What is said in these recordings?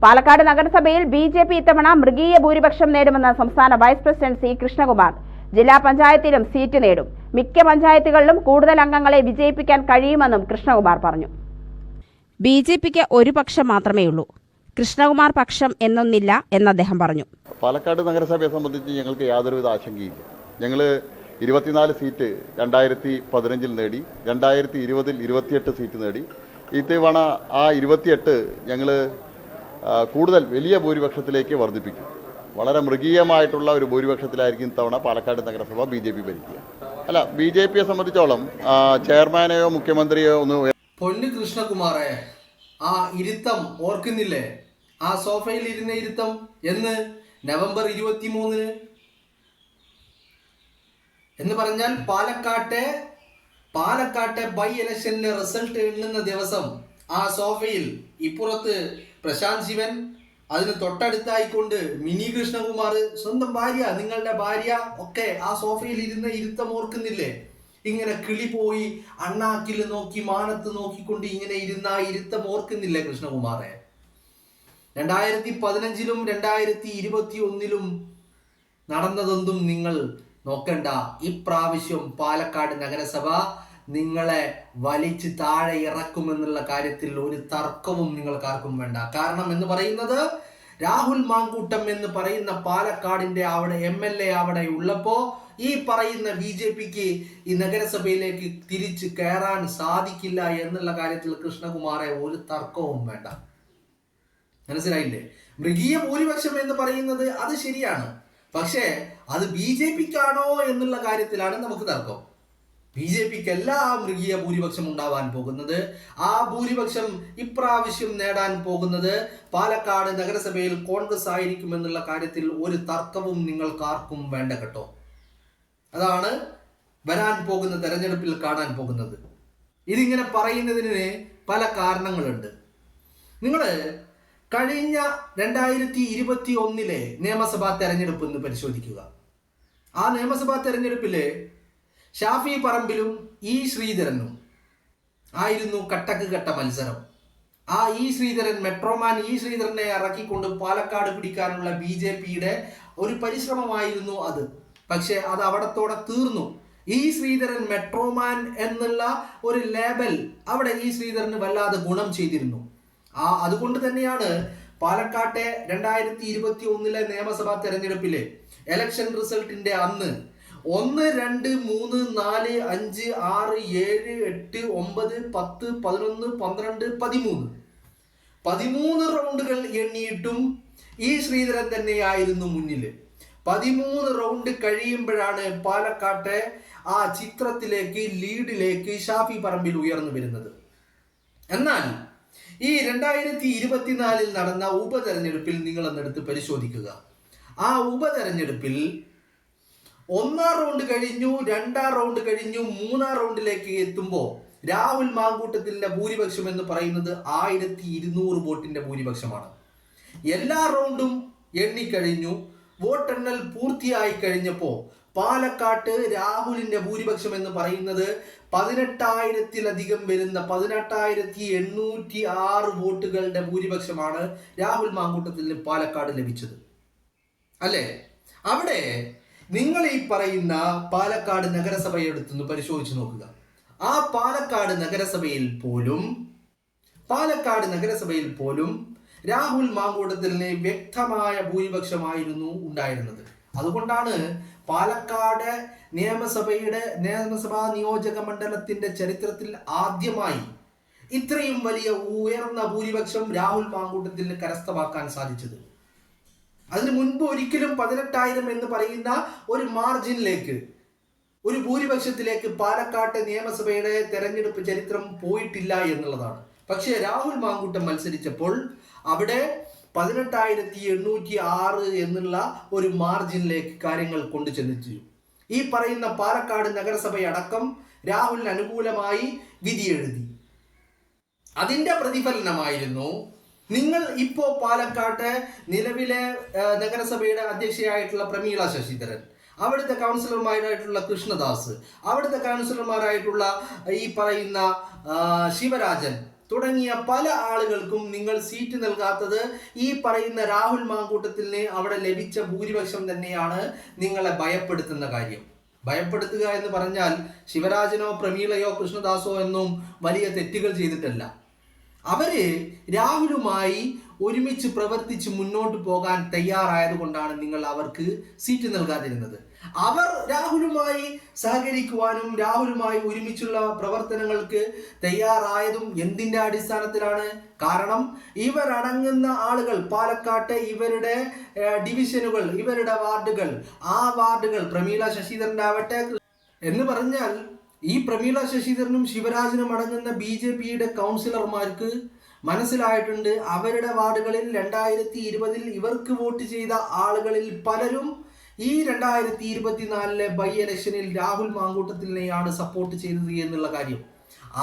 പാലക്കാട് നഗരസഭയിൽ BJP ഇത്തവണ മൃഗീയ ഭൂരിപക്ഷം നേടുമെന്ന് സംസ്ഥാന വൈസ് പ്രസിഡന്റ് C. കൃഷ്ണകുമാർ. ജില്ലാ പഞ്ചായത്തിലും സീറ്റ് നേടും. മിക്ക പഞ്ചായത്തുകളിലും കൂടുതൽ അംഗങ്ങളെ വിജയിപ്പിക്കാൻ കഴിയുമെന്നും കൃഷ്ണകുമാർ പറഞ്ഞു. BJPക്ക് ഒരു പക്ഷം മാത്രമേയുള്ളൂ. കൃഷ്ണകുമാർ പക്ഷം എന്നൊന്നില്ല എന്ന് അദ്ദേഹം പറഞ്ഞു. പാലക്കാട് നഗരസഭയെ സംബന്ധിച്ച് ഞങ്ങൾക്ക് യാതൊരുവിധ ആശങ്കയില്ല. ഞങ്ങൾ 24 സീറ്റ് 2015 നേടി, 2020 28 സീറ്റ് നേടി. ഇത്തവണ ആ 28 ഞങ്ങൾ കൂടുതൽ വലിയ ഭൂരിപക്ഷത്തിലേക്ക് വർദ്ധിപ്പിക്കും. വളരെ മൃഗീയമായിട്ടുള്ള ഒരു ഭൂരിപക്ഷത്തിലായിരിക്കും ഇത്തവണ പാലക്കാട് നഗരസഭ BJP ഭരിക്കുക. അല്ല, BJPയെ സംബന്ധിച്ചോളം ചെയർമാനെയോ മുഖ്യമന്ത്രിയോ ഒന്ന് പൊന്നു കൃഷ്ണകുമാറെ, ആ ഇരുത്തം ഓർക്കുന്നില്ലേ? ആ സോഫയിൽ ഇരുന്ന ഇരുത്തം എന്ന് നവംബർ 23 എന്ന് പറഞ്ഞാൽ പാലക്കാട്ടെ ബൈ ഇലക്ഷനിലെ റിസൾട്ട് എണ്ണുന്ന ദിവസം ആ സോഫയിൽ ഇപ്പുറത്ത് പ്രശാന്ത് ശിവൻ, അതിന് തൊട്ടടുത്തായിക്കൊണ്ട് മിനി കൃഷ്ണകുമാർ, സ്വന്തം ഭാര്യ, നിങ്ങളുടെ ഭാര്യ ഒക്കെ ആ സോഫയിൽ ഇരുന്ന ഇരുത്തം ഓർക്കുന്നില്ലേ? ഇങ്ങനെ കിളി പോയി അണ്ണാക്കിൽ നോക്കി മാനത്ത് നോക്കിക്കൊണ്ട് ഇങ്ങനെ ഇരുന്ന ആ ഇരുത്തം ഓർക്കുന്നില്ലേ കൃഷ്ണകുമാറെ? 2015 2021 നടന്നതൊന്നും നിങ്ങൾ നോക്കണ്ട. ഇപ്രാവശ്യം പാലക്കാട് നഗരസഭ നിങ്ങളെ വലിച്ച് താഴെ ഇറക്കുമെന്നുള്ള കാര്യത്തിൽ ഒരു തർക്കവും നിങ്ങൾക്കാർക്കും വേണ്ട. കാരണം എന്ന് പറയുന്നത് രാഹുൽ മാങ്കൂട്ടം എന്ന് പറയുന്ന പാലക്കാടിന്റെ അവിടെ MLA അവിടെ ഉള്ളപ്പോ ഈ പറയുന്ന BJPക്ക് ഈ നഗരസഭയിലേക്ക് തിരിച്ച് കയറാൻ സാധിക്കില്ല എന്നുള്ള കാര്യത്തിൽ കൃഷ്ണകുമാറെ ഒരു തർക്കവും വേണ്ട. മനസ്സിലായില്ലേ? മൃഗീയ ഭൂരിപക്ഷം എന്ന് പറയുന്നത് അത് ശരിയാണ്, പക്ഷേ അത് BJPക്കാണോ എന്നുള്ള കാര്യത്തിലാണ് നമുക്ക് തർക്കം. BJPക്കല്ല ആ മൃഗീയ ഭൂരിപക്ഷം ഉണ്ടാവാൻ പോകുന്നത്. ആ ഭൂരിപക്ഷം ഇപ്രാവശ്യം നേടാൻ പോകുന്നത് പാലക്കാട് നഗരസഭയിൽ കോൺഗ്രസ് ആയിരിക്കുമെന്നുള്ള കാര്യത്തിൽ ഒരു തർക്കവും നിങ്ങൾക്കാർക്കും വേണ്ട കേട്ടോ. അതാണ് വരാൻ പോകുന്ന തെരഞ്ഞെടുപ്പിൽ കാണാൻ പോകുന്നത്. ഇതിങ്ങനെ പറയുന്നതിന് പല കാരണങ്ങളുണ്ട്. നിങ്ങൾ കഴിഞ്ഞ 2021 നിയമസഭാ തെരഞ്ഞെടുപ്പ് എന്ന് പരിശോധിക്കുക. ആ നിയമസഭാ തെരഞ്ഞെടുപ്പില് ഷാഫി പറമ്പിലും ശ്രീധരനും ആയിരുന്നു കട്ടക്ക് കട്ട മത്സരം. ആ ശ്രീധരൻ, മെട്രോമാൻ ശ്രീധരനെ ഇറക്കിക്കൊണ്ട് പാലക്കാട് പിടിക്കാനുള്ള BJPയുടെ ഒരു പരിശ്രമമായിരുന്നു അത്. പക്ഷെ അത് അവിടത്തോടെ തീർന്നു. ശ്രീധരൻ മെട്രോമാൻ എന്നുള്ള ഒരു ലേബൽ അവിടെ ശ്രീധരന് വല്ലാതെ ഗുണം ചെയ്തിരുന്നു. അതുകൊണ്ട് തന്നെയാണ് പാലക്കാട്ടെ 2021 നിയമസഭാ തെരഞ്ഞെടുപ്പിലെ എലക്ഷൻ റിസൾട്ടിന്റെ അന്ന് 1, 2, 3, 4, 5, 6, 7, 8, 9, 10, 11, 12, 13 റൗണ്ടുകൾ എണ്ണിയിട്ടും ശ്രീധരൻ തന്നെയായിരുന്നു മുന്നിൽ. 13 റൗണ്ട് കഴിയുമ്പോഴാണ് പാലക്കാട്ടെ ആ ചിത്രത്തിലേക്ക്, ലീഡിലേക്ക് ഷാഫി പറമ്പിൽ ഉയർന്നു വരുന്നത്. എന്നാൽ ഈ 2024 നടന്ന ഉപതെരഞ്ഞെടുപ്പിൽ നിങ്ങളെന്നെടുത്ത് പരിശോധിക്കുക. ആ ഉപതെരഞ്ഞെടുപ്പിൽ 1ാം റൗണ്ട് കഴിഞ്ഞു, 2ാം റൗണ്ട് കഴിഞ്ഞു, 3ാം റൗണ്ടിലേക്ക് എത്തുമ്പോൾ രാഹുൽ മാങ്കൂട്ടത്തിന്റെ ഭൂരിപക്ഷം എന്ന് പറയുന്നത് 1200 വോട്ടിന്റെ ഭൂരിപക്ഷമാണ്. എല്ലാ റൗണ്ടും എണ്ണിക്കഴിഞ്ഞു. വോട്ടെണ്ണൽ പൂർത്തിയായി കഴിഞ്ഞപ്പോൾ പാലക്കാട്ട് രാഹുലിന്റെ ഭൂരിപക്ഷം എന്ന് പറയുന്നത് 18,000-ലധികം വരുന്ന 18,806 വോട്ടുകളുടെ ഭൂരിപക്ഷമാണ് രാഹുൽ മാങ്കൂട്ടത്തിന് പാലക്കാട് ലഭിച്ചത്. അല്ലേ? അവിടെ നിങ്ങൾ ഈ പറയുന്ന പാലക്കാട് നഗരസഭയെടുത്തൊന്ന് പരിശോധിച്ച് നോക്കുക. ആ പാലക്കാട് നഗരസഭയിൽ പോലും രാഹുൽ മാങ്കൂട്ടത്തിന് വ്യക്തമായ ഭൂരിപക്ഷമായിരുന്നു ഉണ്ടായിരുന്നത്. അതുകൊണ്ടാണ് പാലക്കാട് നിയമസഭാ നിയോജക മണ്ഡലത്തിന്റെ ചരിത്രത്തിൽ ആദ്യമായി ഇത്രയും വലിയ ഉയർന്ന ഭൂരിപക്ഷം രാഹുൽ മാങ്കൂട്ടത്തിന് കരസ്ഥമാക്കാൻ സാധിച്ചത്. അതിനു മുൻപ് ഒരിക്കലും 18,000 എന്ന് പറയുന്ന ഒരു മാർജിനിലേക്ക്, ഒരു ഭൂരിപക്ഷത്തിലേക്ക് പാലക്കാട്ടെ നിയമസഭയുടെ തെരഞ്ഞെടുപ്പ് ചരിത്രം പോയിട്ടില്ല എന്നുള്ളതാണ്. പക്ഷേ രാഹുൽ മാങ്കൂട്ടം മത്സരിച്ചപ്പോൾ അവിടെ 18,806 എന്നുള്ള ഒരു മാർജിനിലേക്ക് കാര്യങ്ങൾ കൊണ്ടു ചെന്നെത്തിച്ചു. ഈ പറയുന്ന പാലക്കാട് നഗരസഭയടക്കം രാഹുലിന് അനുകൂലമായി വിധി എഴുതി. അതിന്റെ പ്രതിഫലനമായിരുന്നു നിങ്ങൾ ഇപ്പോൾ പാലക്കാട്ടെ നിലവിലെ നഗരസഭയുടെ അധ്യക്ഷയായിട്ടുള്ള പ്രമീള ശശിധരൻ, അവിടുത്തെ കൗൺസിലർമാരായിട്ടുള്ള കൃഷ്ണദാസ്, അവിടുത്തെ കൗൺസിലർമാരായിട്ടുള്ള ഈ പറയുന്ന ശിവരാജൻ, തുടങ്ങിയ പല ആളുകൾക്കും നിങ്ങൾ സീറ്റ് നൽകാത്തത് ഈ പറയുന്ന രാഹുൽ മാങ്കൂട്ടത്തിന് അവിടെ ലഭിച്ച ഭൂരിപക്ഷം തന്നെയാണ് നിങ്ങളെ ഭയപ്പെടുത്തുന്ന കാര്യം. ഭയപ്പെടുത്തുക എന്ന് പറഞ്ഞാൽ ശിവരാജനോ പ്രമീളയോ കൃഷ്ണദാസോ എന്നും വലിയ തെറ്റുകൾ ചെയ്തിട്ടല്ല. അവര് രാഹുലുമായി ഒരുമിച്ച് പ്രവർത്തിച്ച് മുന്നോട്ട് പോകാൻ തയ്യാറായത് കൊണ്ടാണ് നിങ്ങൾ അവർക്ക് സീറ്റ് നൽകാതിരുന്നത്. അവർ രാഹുലുമായി സഹകരിക്കുവാനും രാഹുലുമായി ഒരുമിച്ചുള്ള പ്രവർത്തനങ്ങൾക്ക് തയ്യാറായതും എന്തിന്റെ അടിസ്ഥാനത്തിലാണ്? കാരണം ഇവരടങ്ങുന്ന ആളുകൾ പാലക്കാട്ടെ ഇവരുടെ ഡിവിഷനുകൾ, ഇവരുടെ വാർഡുകൾ, ആ വാർഡുകൾ പ്രമീള ശശിധരൻ്റെ ആവട്ടെ എന്ന് പറഞ്ഞാൽ ഈ പ്രമീള ശശിധരനും ശിവരാജനും അടങ്ങുന്ന BJPയുടെ കൗൺസിലർമാർക്ക് മനസ്സിലായിട്ടുണ്ട് അവരുടെ വാർഡുകളിൽ 2020 ഇവർക്ക് വോട്ട് ചെയ്ത ആളുകളിൽ പലരും ഈ 2024 ബൈ ഇലക്ഷനിൽ രാഹുൽ മാങ്കൂട്ടത്തിനെയാണ് സപ്പോർട്ട് ചെയ്തത് എന്നുള്ള കാര്യം.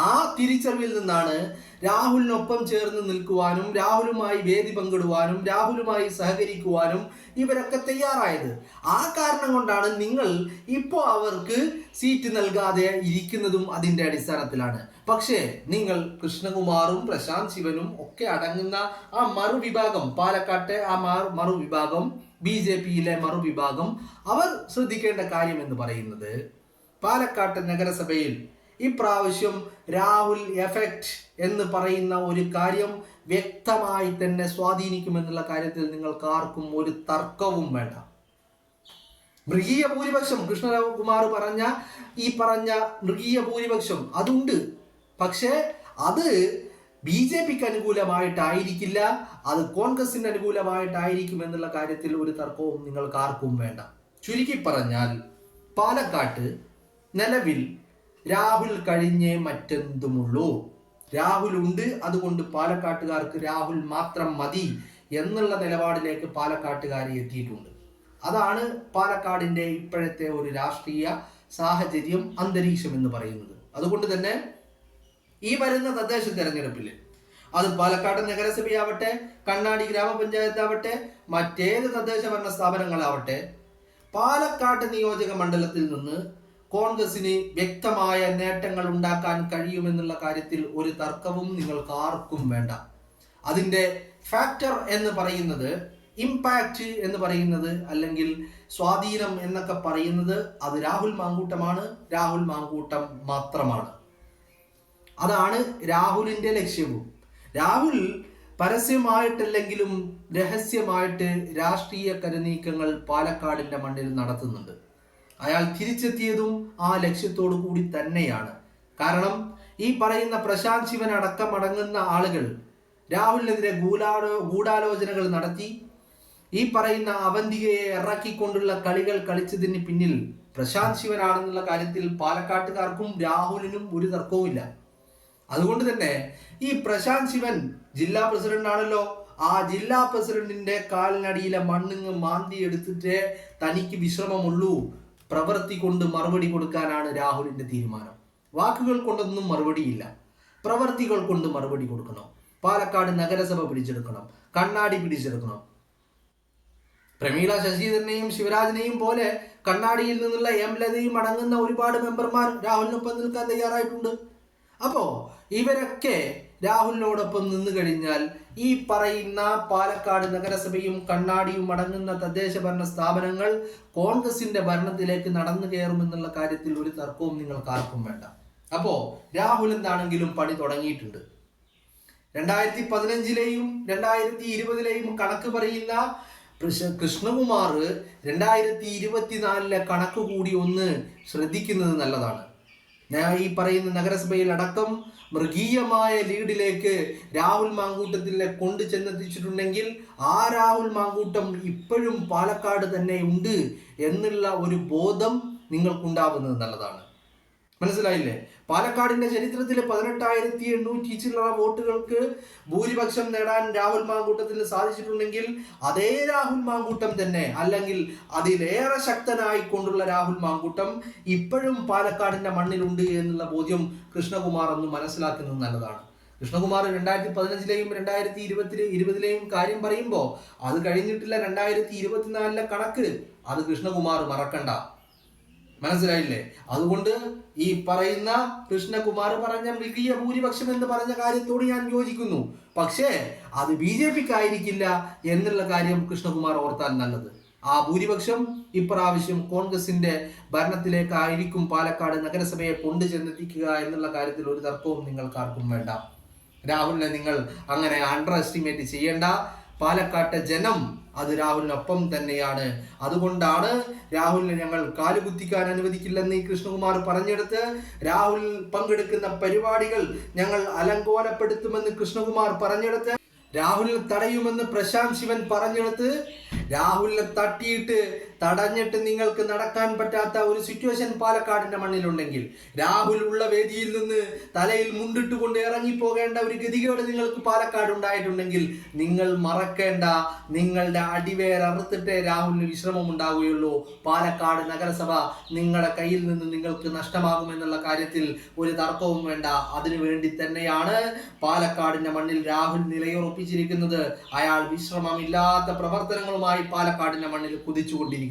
ആ തിരിച്ചറിവിൽ നിന്നാണ് രാഹുലിനൊപ്പം ചേർന്ന് നിൽക്കുവാനും രാഹുലുമായി വേദി പങ്കിടുവാനും രാഹുലുമായി സഹകരിക്കുവാനും ഇവരൊക്കെ തയ്യാറായത്. ആ കാരണം കൊണ്ടാണ് നിങ്ങൾ ഇപ്പോൾ അവർക്ക് സീറ്റ് നൽകാതെ ഇരിക്കുന്നതും അതിൻ്റെ അടിസ്ഥാനത്തിലാണ്. പക്ഷേ നിങ്ങൾ കൃഷ്ണകുമാറും പ്രശാന്ത് ശിവനും ഒക്കെ അടങ്ങുന്ന ആ മറുവിഭാഗം, പാലക്കാട്ടെ ആ മറുവിഭാഗം, BJPയിലെ മറുവിഭാഗം, അവർ ശ്രദ്ധിക്കേണ്ട കാര്യം എന്ന് പറയുന്നത് പാലക്കാട് നഗരസഭയിൽ ഇപ്രാവശ്യം രാഹുൽ എഫക്റ്റ് എന്ന് പറയുന്ന ഒരു കാര്യം വ്യക്തമായി തന്നെ സ്വാധീനിക്കുമെന്നുള്ള കാര്യത്തിൽ നിങ്ങൾക്ക് ആർക്കും ഒരു തർക്കവും വേണ്ട. മൃഗീയ ഭൂരിപക്ഷം കൃഷ്ണകുമാർ പറഞ്ഞ ഈ പറഞ്ഞ മൃഗീയ ഭൂരിപക്ഷം അതുണ്ട്. പക്ഷേ അത് BJPക്ക് അനുകൂലമായിട്ടായിരിക്കില്ല, അത് കോൺഗ്രസിന് അനുകൂലമായിട്ടായിരിക്കും എന്നുള്ള കാര്യത്തിൽ ഒരു തർക്കവും നിങ്ങൾക്ക് ആർക്കും വേണ്ട. ചുരുക്കി പറഞ്ഞാൽ പാലക്കാട്ട് നിലവിൽ രാഹുൽ കഴിഞ്ഞേ മറ്റെന്തുമുള്ളൂ. രാഹുൽ ഉണ്ട്, അതുകൊണ്ട് പാലക്കാട്ടുകാർക്ക് രാഹുൽ മാത്രം മതി എന്നുള്ള നിലപാടിലേക്ക് പാലക്കാട്ടുകാരെ എത്തിയിട്ടുണ്ട്. അതാണ് പാലക്കാടിൻ്റെ ഇപ്പോഴത്തെ ഒരു രാഷ്ട്രീയ സാഹചര്യം, അന്തരീക്ഷം എന്ന് പറയുന്നത്. അതുകൊണ്ട് തന്നെ ഈ വരുന്ന തദ്ദേശ തെരഞ്ഞെടുപ്പിൽ അത് പാലക്കാട് നഗരസഭയാവട്ടെ, കണ്ണാടി ഗ്രാമപഞ്ചായത്താവട്ടെ, മറ്റേത് തദ്ദേശ ഭരണ സ്ഥാപനങ്ങളാവട്ടെ, പാലക്കാട് നിയോജക മണ്ഡലത്തിൽ നിന്ന് കോൺഗ്രസിന് വ്യക്തമായ നേട്ടങ്ങൾ ഉണ്ടാക്കാൻ കഴിയുമെന്നുള്ള കാര്യത്തിൽ ഒരു തർക്കവും നിങ്ങൾക്ക് ആർക്കും വേണ്ട. അതിൻ്റെ ഫാക്ടർ എന്ന് പറയുന്നത്, ഇമ്പാക്റ്റ് എന്ന് പറയുന്നത്, അല്ലെങ്കിൽ സ്വാധീനം എന്നൊക്കെ പറയുന്നത് അത് രാഹുൽ മാങ്കൂട്ടമാണ്, രാഹുൽ മാങ്കൂട്ടം മാത്രമാണ്. അതാണ് രാഹുലിൻ്റെ ലക്ഷ്യവും. രാഹുൽ പരസ്യമായിട്ടല്ലെങ്കിലും രഹസ്യമായിട്ട് രാഷ്ട്രീയ കരുനീക്കങ്ങൾ പാലക്കാടിൻ്റെ മണ്ണിൽ നടത്തുന്നുണ്ട്. അയാൾ തിരിച്ചെത്തിയതും ആ ലക്ഷ്യത്തോടു കൂടി തന്നെയാണ്. കാരണം ഈ പറയുന്ന പ്രശാന്ത് ശിവൻ അടക്കം അടങ്ങുന്ന ആളുകൾ രാഹുലിനെതിരെ ഗൂഢാലോചനകൾ നടത്തി ഈ പറയുന്ന അവന്തികയെ ഇറക്കിക്കൊണ്ടുള്ള കളികൾ കളിച്ചതിന് പിന്നിൽ പ്രശാന്ത് ശിവനാണെന്നുള്ള കാര്യത്തിൽ പാലക്കാട്ടുകാർക്കും രാഹുലിനും ഒരു തർക്കവുമില്ല. അതുകൊണ്ട് തന്നെ ഈ പ്രശാന്ത് ശിവൻ ജില്ലാ പ്രസിഡന്റ് ആണല്ലോ, ആ ജില്ലാ പ്രസിഡന്റിന്റെ കാലിനടിയിലെ മണ്ണിങ് മാന്തി എടുത്തിട്ട് തനിക്ക് വിശ്രമമുള്ളൂ, പ്രവൃത്തി കൊണ്ട് മറുപടി കൊടുക്കാനാണ് രാഹുലിന്റെ തീരുമാനം. വാക്കുകൾ കൊണ്ടൊന്നും മറുപടിയില്ല, പ്രവൃത്തികൾ കൊണ്ട് മറുപടി കൊടുക്കണം. പാലക്കാട് നഗരസഭ പിടിച്ചെടുക്കണം, കണ്ണാടി പിടിച്ചെടുക്കണം. പ്രമീള ശശിധരനെയും ശിവരാജനെയും പോലെ കണ്ണാടിയിൽ നിന്നുള്ള ലതയും അടങ്ങുന്ന ഒരുപാട് മെമ്പർമാർ രാഹുലിനൊപ്പം നിൽക്കാൻ തയ്യാറായിട്ടുണ്ട്. അപ്പോൾ ഇവരൊക്കെ രാഹുലിനോടൊപ്പം നിന്നു കഴിഞ്ഞാൽ ഈ പറയുന്ന പാലക്കാട് നഗരസഭയും കണ്ണാടിയും അടങ്ങുന്ന തദ്ദേശ ഭരണ സ്ഥാപനങ്ങൾ കോൺഗ്രസിന്റെ ഭരണത്തിലേക്ക് നടന്നു കയറുമെന്നുള്ള കാര്യത്തിൽ ഒരു തർക്കവും നിങ്ങൾക്ക് ആർക്കും വേണ്ട. അപ്പോൾ രാഹുൽ എന്താണെങ്കിലും പണി തുടങ്ങിയിട്ടുണ്ട്. 2015 2020 കണക്ക് പറയുന്ന കൃഷ്ണകുമാർ 2024 കണക്ക് കൂടി ഒന്ന് ശ്രദ്ധിക്കുന്നത് നല്ലതാണ്. ഈ പറയുന്ന നഗരസഭയിൽ അടക്കം മൃഗീയമായ ലീഡിലേക്ക് രാഹുൽ മാങ്കൂട്ടത്തിനെ കൊണ്ടു ചെന്നെത്തിച്ചിട്ടുണ്ടെങ്കിൽ ആ രാഹുൽ മാങ്കൂട്ടം ഇപ്പോഴും പാലക്കാട് തന്നെ ഉണ്ട് എന്നുള്ള ഒരു ബോധം നിങ്ങൾക്കുണ്ടാവുന്നത് നല്ലതാണ്. മനസ്സിലായില്ലേ? പാലക്കാടിന്റെ ചരിത്രത്തിൽ 18,800 ചില്ലറ വോട്ടുകൾക്ക് ഭൂരിപക്ഷം നേടാൻ രാഹുൽ മാങ്കൂട്ടത്തിന് സാധിച്ചിട്ടുണ്ടെങ്കിൽ അതേ രാഹുൽ മാങ്കൂട്ടം തന്നെ, അല്ലെങ്കിൽ അതിലേറെ ശക്തനായിക്കൊണ്ടുള്ള രാഹുൽ മാങ്കൂട്ടം ഇപ്പോഴും പാലക്കാടിന്റെ മണ്ണിലുണ്ട് എന്നുള്ള ബോധ്യം കൃഷ്ണകുമാർ ഒന്ന് മനസ്സിലാക്കുന്നത് നല്ലതാണ്. കൃഷ്ണകുമാർ 2015 2020 കാര്യം പറയുമ്പോൾ അത് കഴിഞ്ഞിട്ടില്ല 2024 കണക്ക്, അത് കൃഷ്ണകുമാർ മറക്കണ്ട. മനസ്സിലായില്ലേ? അതുകൊണ്ട് ഈ പറയുന്ന കൃഷ്ണകുമാർ പറഞ്ഞ മൃഗീയ ഭൂരിപക്ഷം എന്ന് പറഞ്ഞ കാര്യത്തോട് ഞാൻ യോജിക്കുന്നു. പക്ഷേ അത് BJPക്ക് ആയിരിക്കില്ല എന്നുള്ള കാര്യം കൃഷ്ണകുമാർ ഓർത്താൽ നല്ലത്. ആ ഭൂരിപക്ഷം ഇപ്രാവശ്യം കോൺഗ്രസിന്റെ ഭരണത്തിലേക്കായിരിക്കും പാലക്കാട് നഗരസഭയെ കൊണ്ടു ചെന്നെത്തിക്കുക എന്നുള്ള കാര്യത്തിൽ ഒരു തർക്കവും നിങ്ങൾക്കാർക്കും വേണ്ട. രാഹുലിനെ നിങ്ങൾ അങ്ങനെ അണ്ടർ എസ്റ്റിമേറ്റ് ചെയ്യേണ്ട. പാലക്കാട്ടെ ജനം അത് രാഹുലിനൊപ്പം തന്നെയാണ്. അതുകൊണ്ടാണ് രാഹുലിനെ ഞങ്ങൾ കാലുകുത്തിക്കാൻ അനുവദിക്കില്ലെന്ന് ഈ കൃഷ്ണകുമാർ പറഞ്ഞെടുത്ത് രാഹുൽ പങ്കെടുക്കുന്ന പരിപാടികൾ ഞങ്ങൾ അലങ്കോലപ്പെടുത്തുമെന്ന് കൃഷ്ണകുമാർ പറഞ്ഞെടുത്ത് രാഹുലിനെ തടയുമെന്ന് പ്രശാന്ത് ശിവൻ പറഞ്ഞെടുത്ത് രാഹുലിനെ തടഞ്ഞിട്ട് നിങ്ങൾക്ക് നടക്കാൻ പറ്റാത്ത ഒരു സിറ്റുവേഷൻ പാലക്കാടിന്റെ മണ്ണിലുണ്ടെങ്കിൽ, രാഹുൽ ഉള്ള വേദിയിൽ നിന്ന് തലയിൽ മുണ്ടിട്ടുകൊണ്ട് ഇറങ്ങിപ്പോകേണ്ട ഒരു ഗതികേട് നിങ്ങൾക്ക് പാലക്കാട് ഉണ്ടായിട്ടുണ്ടെങ്കിൽ നിങ്ങൾ മറക്കേണ്ട, നിങ്ങളുടെ അടിവേരറുത്തിട്ടേ രാഹുലിന് വിശ്രമം ഉണ്ടാവുകയുള്ളൂ. പാലക്കാട് നഗരസഭ നിങ്ങളുടെ കയ്യിൽ നിന്ന് നിങ്ങൾക്ക് നഷ്ടമാകുമെന്നുള്ള കാര്യത്തിൽ ഒരു തർക്കവും വേണ്ട. അതിനുവേണ്ടി തന്നെയാണ് പാലക്കാടിന്റെ മണ്ണിൽ രാഹുൽ നിലയുറപ്പിച്ചിരിക്കുന്നത്. അയാൾ വിശ്രമമില്ലാത്ത പ്രവർത്തനങ്ങളുമായി പാലക്കാടിന്റെ മണ്ണിൽ കുതിച്ചുകൊണ്ടിരിക്കുകയാണ്.